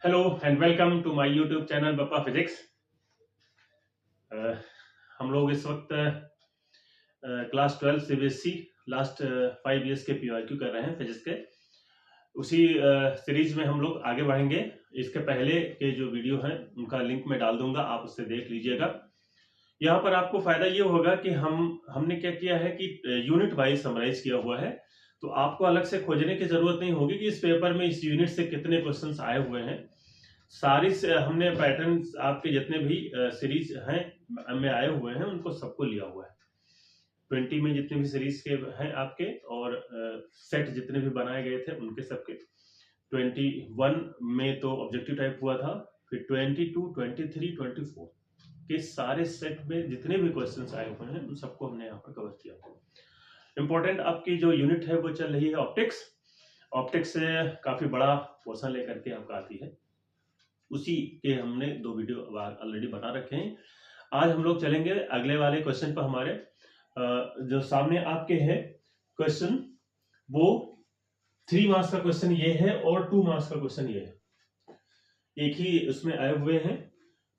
Hello and welcome to my YouTube channel Bappa physics. हम लोग इस वक्त क्लास 12 सीबीएसई लास्ट 5 इयर्स के पीवाईक्यू कर रहे हैं फिजिक्स के। उसी सीरीज में हम लोग आगे बढ़ेंगे। इसके पहले के जो वीडियो हैं उनका लिंक मैं डाल दूंगा, आप उससे देख लीजिएगा। यहाँ पर आपको फायदा ये होगा कि हमने क्या किया है कि यूनिट वाइज समराइज किया हुआ है, तो आपको अलग से खोजने की जरूरत नहीं होगी कि इस पेपर में इस यूनिट से कितने क्वेश्चंस आए हुए हैं। सारी हमने पैटर्न्स आपके जितने भी सीरीज हैं में आए हुए हैं उनको सबको लिया हुआ है। 20 में जितने भी सीरीज के हैं आपके और सेट जितने भी बनाए गए थे उनके सबके 21 में तो ऑब्जेक्टिव टाइप हुआ था, फिर 22, 23, 24 के सारे सेट में जितने भी क्वेश्चंस आए हुए हैं उन सबको हमने यहाँ पर कवर किया। इंपॉर्टेंट आपकी जो यूनिट है वो चल रही है ऑप्टिक्स। ऑप्टिक्स से काफी बड़ा पोर्शन लेकर के आपका आती है, उसी के हमने 2 वीडियो ऑलरेडी बना रखे हैं। आज हम लोग चलेंगे अगले वाले क्वेश्चन पर। हमारे जो सामने आपके है क्वेश्चन वो 3 मार्क्स का क्वेश्चन ये है और 2 मार्क्स का क्वेश्चन ये है, एक ही उसमें आए हुए हैं।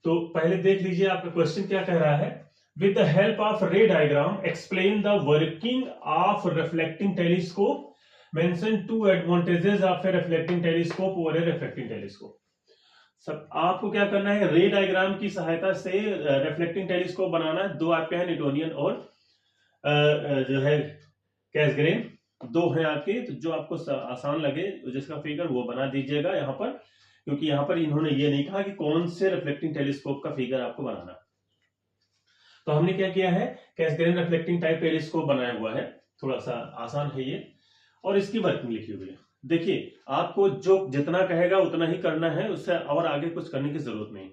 तो पहले देख लीजिए आपका क्वेश्चन क्या कह रहा है। विद द हेल्प ऑफ रे diagram explain the working of reflecting telescope, mention 2 advantages of A reflecting telescope over A refracting telescope. सब आपको क्या करना है, रे डायग्राम की सहायता से रिफ्लेक्टिंग टेलीस्कोप बनाना है। 2 आपके हैं, न्यूटोनियन और जो है कैसग्रेन, 2 हैं आपके। तो जो आपको आसान लगे जिसका फिगर वो बना दीजिएगा यहाँ पर, क्योंकि यहाँ पर इन्होंने ये नहीं कहा कि कौन से रिफ्लेक्टिंग टेलीस्कोप का फिगर आपको बनाना। तो हमने क्या किया है, कैसग्रेन रिफ्लेक्टिंग टाइप टेलीस्कोप बनाया हुआ है, थोड़ा सा आसान है ये, और इसकी वर्किंग लिखी हुई है। देखिए आपको जो जितना कहेगा उतना ही करना है, उससे और आगे कुछ करने की जरूरत नहीं।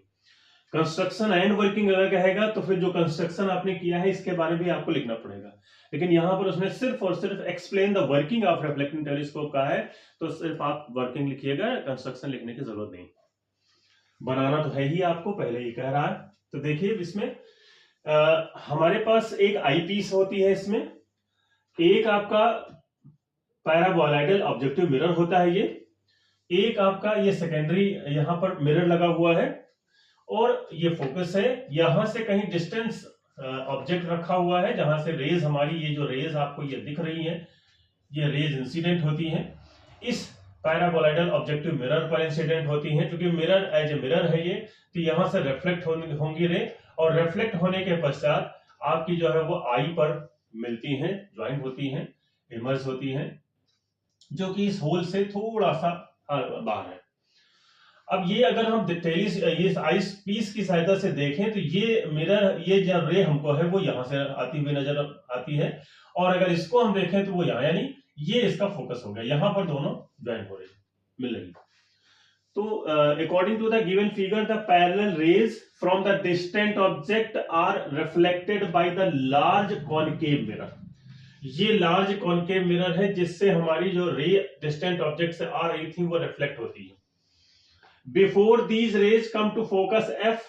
कंस्ट्रक्शन एंड वर्किंग अगर कहेगा तो फिर जो कंस्ट्रक्शन आपने किया है इसके बारे में भी आपको लिखना पड़ेगा, लेकिन यहां पर उसने सिर्फ और सिर्फ explain the working of reflecting telescope का है, तो सिर्फ आप वर्किंग लिखिएगा, कंस्ट्रक्शन लिखने की जरूरत नहीं। बनाना तो है ही, आपको पहले ही कह रहा है। तो देखिए इसमें हमारे पास एक आई पीस होती है, इसमें एक आपका पैराबोलॉइडल ऑब्जेक्टिव मिरर होता है, ये एक आपका ये सेकेंडरी यहां पर मिरर लगा हुआ है, और ये फोकस है। यहां से कहीं डिस्टेंस ऑब्जेक्ट रखा हुआ है जहां से रेज हमारी, ये जो रेज आपको ये दिख रही है, ये रेज इंसिडेंट होती हैं, इस पैराबोलॉइडल ऑब्जेक्टिव मिरर पर इंसिडेंट होती हैं। क्योंकि मिरर एज ए मिरर है ये, तो यहां से रिफ्लेक्ट होंगी रे, और रिफ्लेक्ट होने के पश्चात आपकी जो है वो आई पर मिलती हैं, ज्वाइंट होती हैं, इमर्ज होती हैं, जो कि इस होल से थोड़ा सा बाहर है। अब ये अगर हम ये आइस पीस की सहायता से देखें तो ये मिरर, ये जो रे हमको है वो यहां से आती हुई नजर आती है, और अगर इसको हम देखें तो वो यहां, यानी ये इसका फोकस हो गया, यहां पर दोनों ज्वाइंट हो रही मिल रही। तो according to the given figure the parallel rays from the distant object are reflected by the large concave mirror. ये लार्ज कॉनकेव मिरर है जिससे हमारी जो रे डिस्टेंट ऑब्जेक्ट से आ रही थी वो रिफ्लेक्ट होती है। Before these rays come to focus F,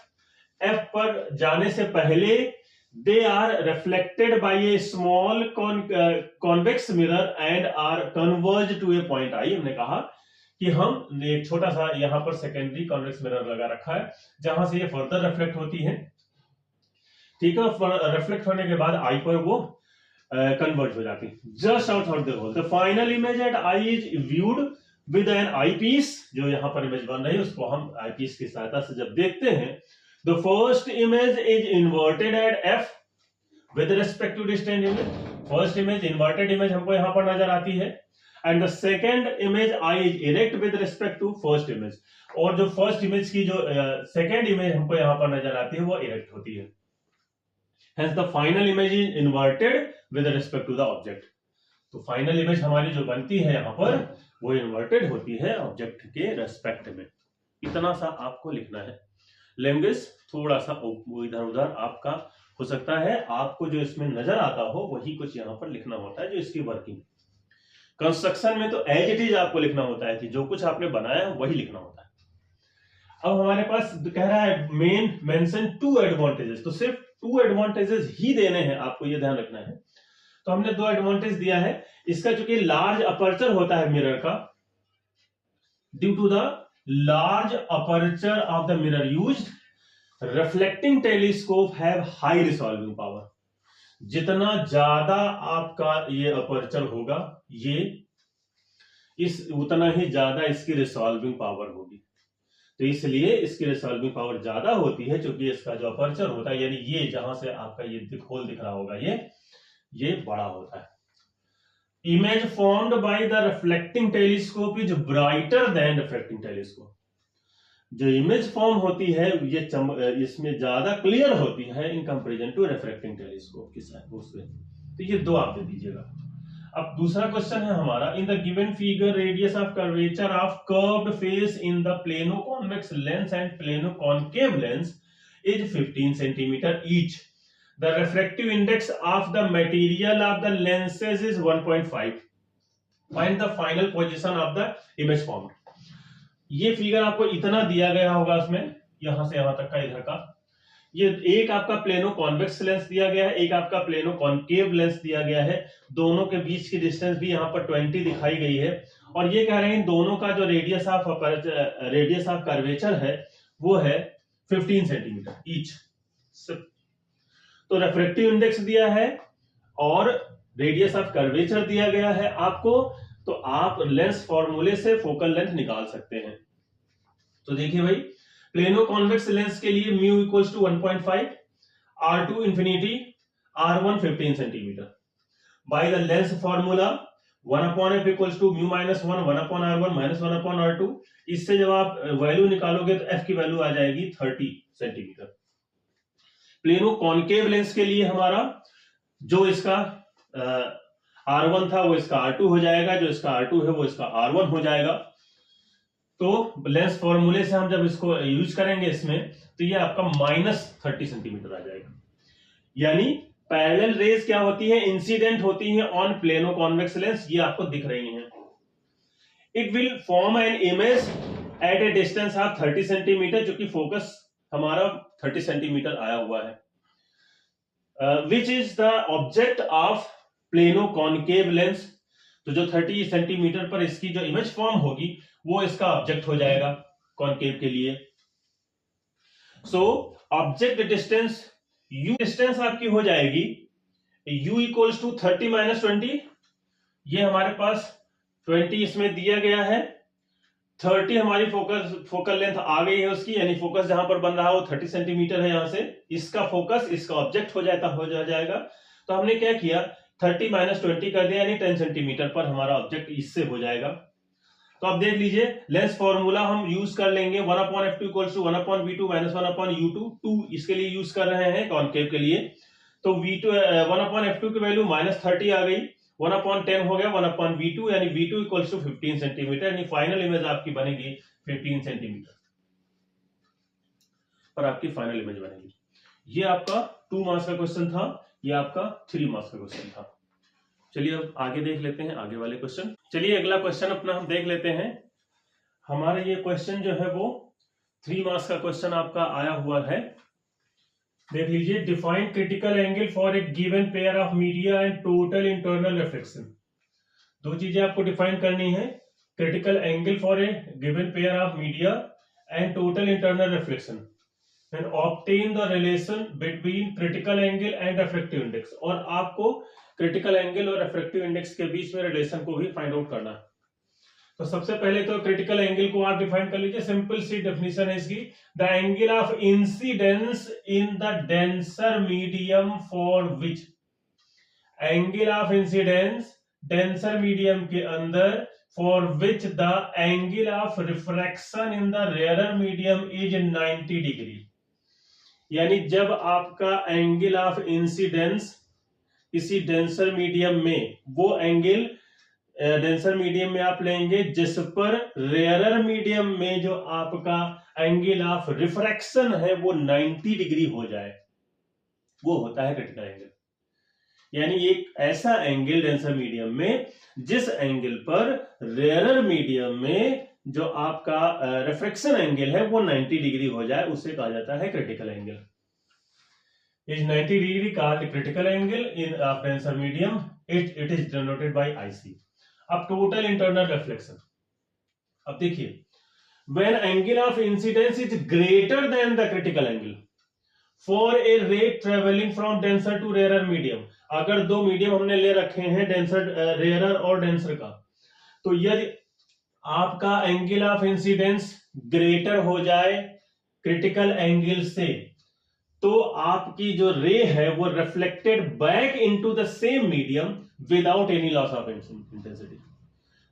F पर जाने से पहले they are reflected by a small convex mirror and are converge to a point I. हमने कहा कि हम एक छोटा सा यहां पर सेकेंडरी कॉन्वेक्स मिरर लगा रखा है जहां से ये फर्दर रिफ्लेक्ट होती है, ठीक है। रिफ्लेक्ट होने के बाद आई पर वो कन्वर्ट हो जाती है just outside the hole. The final image at I is viewed with an eyepiece. जो यहां पर इमेज बन रही है उसको हम आई पीस की सहायता से जब देखते हैं, the first image is inverted at F with respect to distant image. First image inverted image हमको यहां पर नजर आती है, and the second image I is erect with respect to first image, और जो फर्स्ट इमेज की जो सेकेंड इमेज हमको यहां पर नजर आती है वो इरेक्ट होती है। Hence the final image is inverted with respect to the object. तो फाइनल इमेज हमारी जो बनती है यहाँ पर वो इन्वर्टेड होती है ऑब्जेक्ट के रेस्पेक्ट में। इतना सा आपको लिखना है। लैंग्वेज थोड़ा सा इधर उधर आपका हो सकता है, आपको जो इसमें नजर आता हो वही कुछ यहाँ पर लिखना होता है, जो इसकी वर्किंग। कंस्ट्रक्शन में तो एज इट इज आपको लिखना होता है कि जो कुछ आपने बनाया है वही लिखना होता है। अब हमारे पास कह रहा है मेन मेंशन 2 एडवांटेजेस, तो सिर्फ 2 एडवांटेजेस ही देने हैं आपको, ये ध्यान रखना है। तो हमने 2 एडवांटेज दिया है। इसका चूंकि लार्ज अपर्चर होता है मिरर का, due to the large aperture of the mirror used, reflecting telescope have high resolving power. जितना ज्यादा आपका ये अपर्चर होगा, ये उतना ही ज्यादा इसकी रिसॉल्विंग पावर होगी। तो इसलिए इसकी रिसॉल्विंग पावर ज्यादा होती है, क्योंकि इसका जो अपर्चर होता है, यानी ये जहां से आपका ये होल दिख रहा होगा, ये बड़ा होता है। Image formed by the reflecting telescope is brighter than reflecting telescope. जो इमेज फॉर्म होती है ये इसमें ज्यादा क्लियर होती है in comparison to reflecting telescope की उससे। तो ये दो आप दे दीजिएगा। अब दूसरा क्वेश्चन है हमारा, in the given figure radius of curvature of curved face in the plano convex lens and plano concave lens is 15 centimetre each. The refractive index of the material of the lenses is 1.5। Find the final position of the image formed. ये figure आपको इतना दिया गया होगा, इसमें यहां से यहां तक का, इधर का, ये एक आपका प्लेनो कॉन्वेक्स लेंस दिया गया है, एक आपका प्लेनो कॉन्केव लेंस दिया गया है। दोनों के बीच की डिस्टेंस भी यहाँ पर 20 दिखाई गई है, और ये कह रहे हैं इन दोनों का जो रेडियस ऑफ कर्वेचर है वो है 15 सेंटीमीटर ईच। तो रिफ्रैक्टिव इंडेक्स दिया है और रेडियस ऑफ कर्वेचर दिया गया है आपको, तो आप लेंस फॉर्मूले से फोकल लेंथ निकाल सकते हैं। तो देखिए भाई, प्लेनो कॉन्वेक्स लेंस के लिए mu equals to 1.5, R2 infinity, R1 15 centimetre. By the lens formula 1/f equals to mu minus 1 1/R1 minus 1/R2। इससे जब आप वैल्यू निकालोगे तो f की वैल्यू आ जाएगी 30 सेंटीमीटर। प्लेनो कॉन्केव लेंस के लिए हमारा जो इसका R1 था वो इसका R2 हो जाएगा, जो इसका R2 है वो इसका R1 हो जाएगा। तो लेंस फॉर्मूले से हम जब इसको यूज करेंगे इसमें, तो ये आपका -30 सेंटीमीटर आ जाएगा। यानी पैरेलल रेज क्या होती है, इंसिडेंट होती है ऑन प्लेनो कॉन्वेक्स लेंस, ये आपको दिख रही हैं। It will form an image at A distance of 30 centimetre, जो कि फोकस हमारा 30 सेंटीमीटर आया हुआ है। Which is the object of plano concave lens. तो जो 30 सेंटीमीटर पर इसकी जो इमेज फॉर्म होगी वो इसका ऑब्जेक्ट हो जाएगा कॉन्केव के लिए। So object distance u distance आपकी हो जाएगी u इक्वल्स टू 30 माइनस 20। ये हमारे पास 20 इसमें दिया गया है, 30 हमारी फोकल लेंथ आ गई है उसकी, यानी फोकस जहां पर बन रहा है वो 30 सेंटीमीटर है। यहां से इसका फोकस इसका ऑब्जेक्ट हो जाएगा। तो हमने क्या किया, 30 माइनस 20 कर दिया, यानी 10 सेंटीमीटर पर हमारा ऑब्जेक्ट इससे हो जाएगा। तो आप देख लीजिए, लेंस फॉर्मूला हम यूज कर लेंगे 1/f2 equals to 1/v2 minus 1/u2। 2 इसके लिए यूज कर रहे हैं कॉन्केव के लिए। तो v2 1/f2 की वैल्यू -30 आ गई, 1/10 हो गया 1/v2, यानी v2 इक्वल्स टू 15 सेंटीमीटर, यानी फाइनल इमेज आपकी बनेगी 15 सेंटीमीटर पर आपकी फाइनल इमेज बनेगी। ये आपका 2 मार्क्स का क्वेश्चन था, ये आपका 3 मार्क्स का क्वेश्चन था। चलिए अब आगे देख लेते हैं आगे वाले क्वेश्चन। चलिए अगला क्वेश्चन अपना हम देख लेते हैं। हमारा ये क्वेश्चन जो है वो 3 मार्क्स का क्वेश्चन आपका आया हुआ है। देख लीजिए, define critical angle for A given pair of media and total internal reflection. दो चीजें आपको डिफाइन करनी है, critical angle for A given pair of media and total internal reflection, and obtain the relation between critical angle and refractive index. और आपको critical angle और refractive index के बीच में रिलेशन को भी फाइंड आउट करना है। तो सबसे पहले तो क्रिटिकल एंगल को आप डिफाइन कर लीजिए। सिंपल सी डेफिनेशन है इसकी, the angle of incidence in the denser medium for which, angle of incidence denser medium के अंदर for which the angle of refraction in the rarer medium is 90 degree. यानी जब आपका एंगल ऑफ इंसिडेंस इसी denser medium में, वो angle denser medium में आप लेंगे जिस पर रेयरर मीडियम में जो आपका एंगल ऑफ रिफ्रैक्शन है वो 90 डिग्री हो जाए, वो होता है क्रिटिकल एंगल। यानी एक ऐसा एंगल डेंसर मीडियम में जिस एंगल पर रेयरर मीडियम में जो आपका रिफ्रैक्शन एंगल है वो 90 डिग्री हो जाए, उसे कहा जाता है critical angle. is 90 degree called critical angle in denser medium. It is denoted by IC. अब टोटल इंटरनल रिफ्लेक्शन, अब देखिए when angle of incidence is greater than the critical angle for a ray travelling from denser to rarer medium. अगर दो medium हमने ले रखे हैं, denser, rarer और डेंसर का, तो यदि आपका एंगल ऑफ इंसिडेंस ग्रेटर हो जाए क्रिटिकल एंगल से, तो आपकी जो रे है वो reflected back into the same medium without any loss of intensity.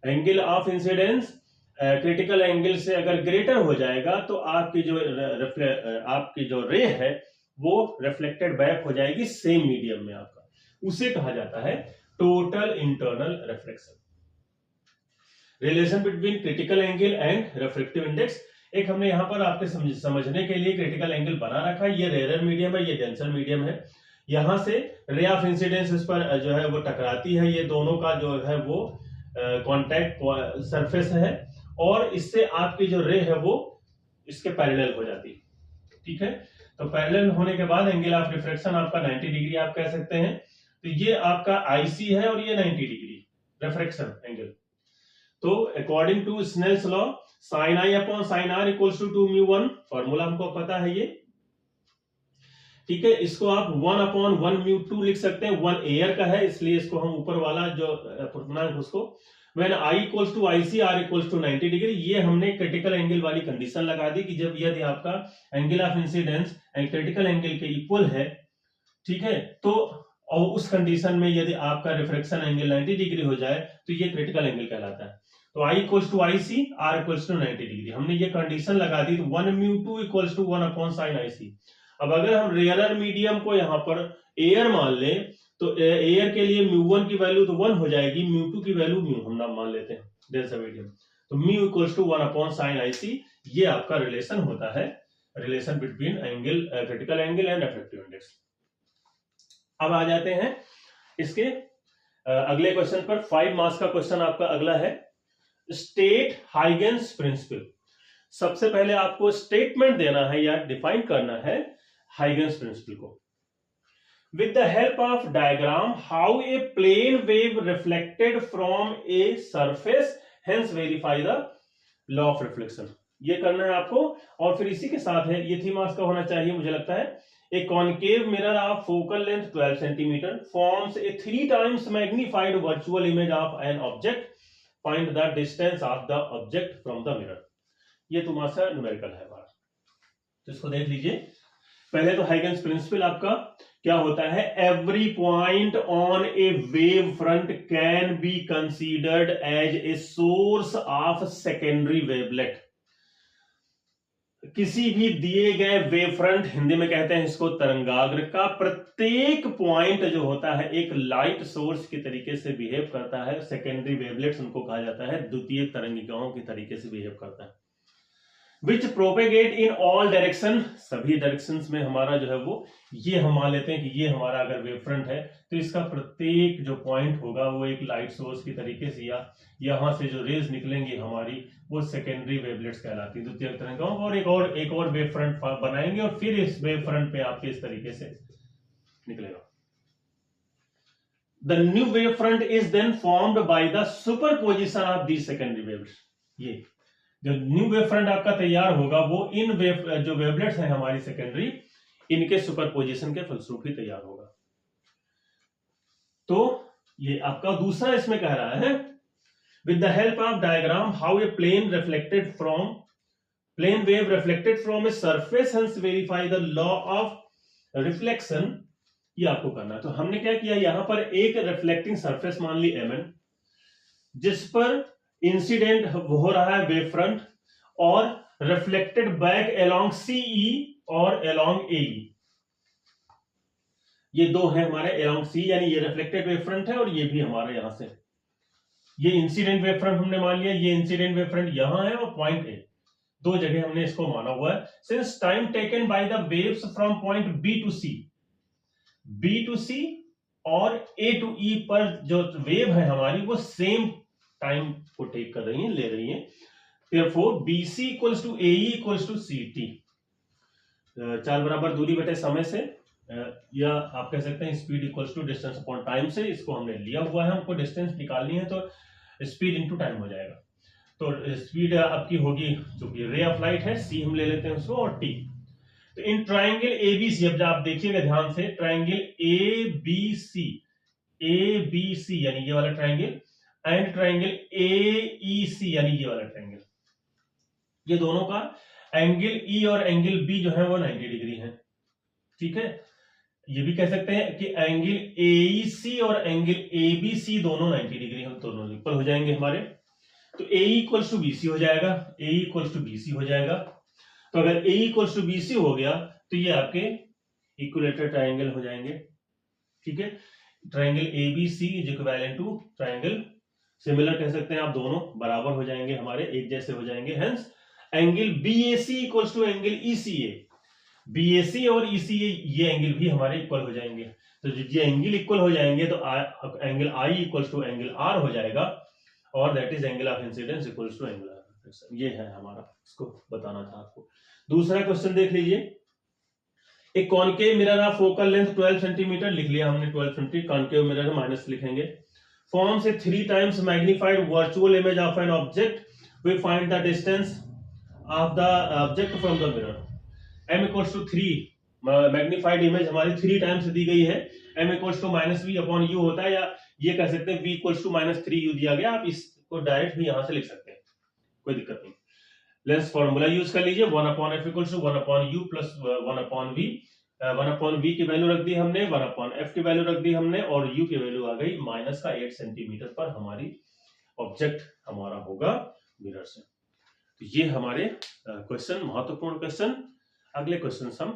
Angle of incidence critical angle से अगर ग्रेटर हो जाएगा तो आपकी जो रे है वो रिफ्लेक्टेड बैक हो जाएगी सेम मीडियम में आपका, उसे कहा जाता है total internal reflection. Relation between critical angle and refractive index, एक हमने यहां पर आपके समझने के लिए क्रिटिकल एंगल बना रखा है। ये रेयरर मीडियम है, ये डेंसर मीडियम है। यहां से रे ऑफ इंसिडेंस इस पर जो है वो टकराती है, ये दोनों का जो है वो कांटेक्ट सरफेस है, और इससे आपकी जो रे है वो इसके पैरेलल हो जाती है। ठीक है, तो पैरेलल होने के बाद एंगल ऑफ रिफ्रैक्शन आपका 90 डिग्री आप कह सकते हैं। तो ये आपका आईसी है और ये 90 डिग्री रिफ्रैक्शन एंगल। तो according to Snell's law sin i upon sin r equals to 2μ1, formula हमको पता है ये। ठीक है, इसको आप 1 अपॉन 1μ2 लिख सकते हैं। 1 एयर का है इसलिए इसको हम ऊपर वाला जो पूर्णांक उसको when i equals to ic r equals to 90 degree, ये हमने क्रिटिकल एंगल वाली कंडीशन लगा दी कि जब यदि आपका angle of incidence and critical angle के इक्वल है, ठीक है, तो और उस कंडीशन में यदि आपका रिफ्रैक्शन एंगल 90 डिग्री हो जाए तो ये क्रिटिकल एंगल कहलाता है। तो I equals to IC, R equals to 90 degree, हमने ये कंडीशन लगा दी। तो 1μ2 equals to 1 upon sin IC। अब अगर हम रेयरर मीडियम को यहाँ पर एयर मान लें तो एयर के लिए μ1 की वैल्यू तो 1 हो जाएगी, μ2 की वैल्यू μ हम नाम मान लेते हैं डेंसर मीडियम। तो μ equals to 1 upon sin IC, ये आपका रिलेशन होता है, relation between angle critical angle and refractive index. अब आ जाते हैं इसके अगले क्वेश्चन पर। 5 मार्क्स का क्वेश्चन आपका अगला है, स्टेट हाइगेंस प्रिंसिपल। सबसे पहले आपको स्टेटमेंट देना है या डिफाइन करना है हाइगेंस प्रिंसिपल को। With the help of diagram how a plane wave reflected from a surface, hence verify the law of reflection. ये करना है आपको, और फिर इसी के साथ है, ये 3 मार्क्स का होना चाहिए मुझे लगता है। A concave mirror of focal length 12 cm forms a 3 times magnified virtual image of an object. Find the distance of the object from the mirror. ये तुम्हारा न्यूमेरिकल है बार, तो इसको देख लीजिए। पहले तो हाइगेंस प्रिंसिपल आपका क्या होता है, every point on a wave front can be considered as a source of secondary wavelet. किसी भी दिए गए वेव फ्रंट, हिंदी में कहते हैं इसको तरंगाग्र, का प्रत्येक पॉइंट जो होता है एक लाइट सोर्स के तरीके से बिहेव करता है। सेकेंडरी वेवलेट्स उनको कहा जाता है, द्वितीय तरंगिकाओं के तरीके से बिहेव करता है। विच प्रोपेगेट इन ऑल डायरेक्शन, सभी डायरेक्शंस में हमारा जो है वो, ये हम मान लेते हैं कि ये हमारा अगर वेव फ्रंट है तो इसका प्रत्येक जो पॉइंट होगा वो एक लाइट सोर्स की तरीके से, या यहां से जो रेज निकलेंगी हमारी वो सेकेंडरी वेवलेट्स कहलाती है, द्वितीय तरंगाओं। और एक और वेव फ्रंट बनाएंगे और फिर इस वेव फ्रंट पे आपके इस तरीके से निकलेगा। The new wave front is then formed by the superposition of the secondary waves. ये जो न्यू वेव फ्रंट आपका तैयार होगा वो इन जो वेवलेट्स हैं हमारी सेकेंडरी, इनके सुपरपोजिशन के फलस्वरूप ही तैयार होगा। तो ये आपका दूसरा इसमें कह रहा है, with the help of diagram how a plane wave reflected from a surface, hence verify the law of reflection। ये आपको करना है। तो हमने क्या किया, यहां पर एक रिफ्लेक्टिंग सरफेस मान ली mn, जिस पर इंसिडेंट हो रहा है वेव फ्रंट, और रिफ्लेक्टेड बैक अलोंग CE और अलोंग AE। ये दो है हमारे अलोंग C, यानी ये रिफ्लेक्टेड वेव फ्रंट है और ये भी हमारे यहां से, ये इंसिडेंट वेव फ्रंट हमने मान लिया, ये इंसिडेंट वेव फ्रंट यहां है और पॉइंट ए, दो जगह हमने इसको माना हुआ है। Since time taken by the waves from point B to C और A टू E पर जो वेव है हमारी वो सेम टाइम को टेक कर रही है, ले रही है। Therefore BC equals to AE equals to CT, चाल बराबर दूरी बटे समय से, या आप कह सकते हैं speed equals to distance upon time से। इसको हमने लिया हुआ है, हमको डिस्टेंस निकालनी है तो स्पीड इनटू टाइम हो जाएगा। तो स्पीड आपकी होगी जो कि रे ऑफ लाइट है सी हम ले लेते हैं उसको, और टी। तो इन ट्राइंगल एबीसी, अब आप देखिएगा ध्यान से, ट्राइंगल ए बी सी यानी ये वाला ट्राइंगल, एंड ट्राइंगल ए सी यानी ये वाला ट्राइंगल, ये दोनों का एंगल ई और एंगल बी जो है वो 90 डिग्री है। ठीक है, ये भी कह सकते हैं कि एंगल एईसी और एंगल एबीसी दोनों 90 डिग्री हम दोनों इक्वल हो जाएंगे हमारे। तो ए इक्वल्स टू बीसी हो जाएगा, ए इक्वल्स टू बीसी हो जाएगा। तो अगर ए इक्वल्स टू बीसी हो गया तो ये आपके इक्विलेटरल ट्राइंगल हो जाएंगे। ठीक है, triangle ABC is equivalent to triangle, similar कह सकते हैं आप, दोनों बराबर हो जाएंगे हमारे, एक जैसे हो जाएंगे। Hence angle BAC equals to angle ECA, BAC और ईसीए ये एंगल भी हमारे इक्वल हो जाएंगे। तो ये एंगल इक्वल हो जाएंगे तो angle I equals to angle R हो जाएगा, और that is angle of incidence equals to angle of reflection. ये है हमारा, इसको बताना था आपको। दूसरा क्वेश्चन देख लीजिए, एक concave mirror of focal length 12 centimetre लिख लिया हमने, 12 सेंटीमीटर कॉनकेव मिरर माइनस लिखेंगे, फॉर्म से 3 times magnified virtual image of an object, we find the distance of the object from the mirror. m equals to 3 magnified image हमारी 3 times दी गई है, m equals to minus V upon U होता है, या ये कह सकते हैं v equals to minus 3 you दिया गया, आप इसको डायरेक्ट भी यहां से लिख सकते हैं, कोई दिक्कत नहीं। लेंस फॉर्मूला यूज कर लीजिए, 1 upon f equals to 1 upon u plus 1 upon v। 1 upon v की वैल्यू रख दी हमने, 1 अपॉन f की वैल्यू रख दी हमने, और u की वैल्यू आ गई माइनस का 8 सेंटीमीटर पर हमारी ऑब्जेक्ट हमारा होगा मिरर से। तो ये हमारे क्वेश्चन, महत्वपूर्ण क्वेश्चन। अगले क्वेश्चन हम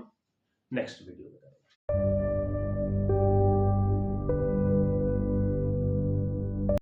नेक्स्ट वीडियो में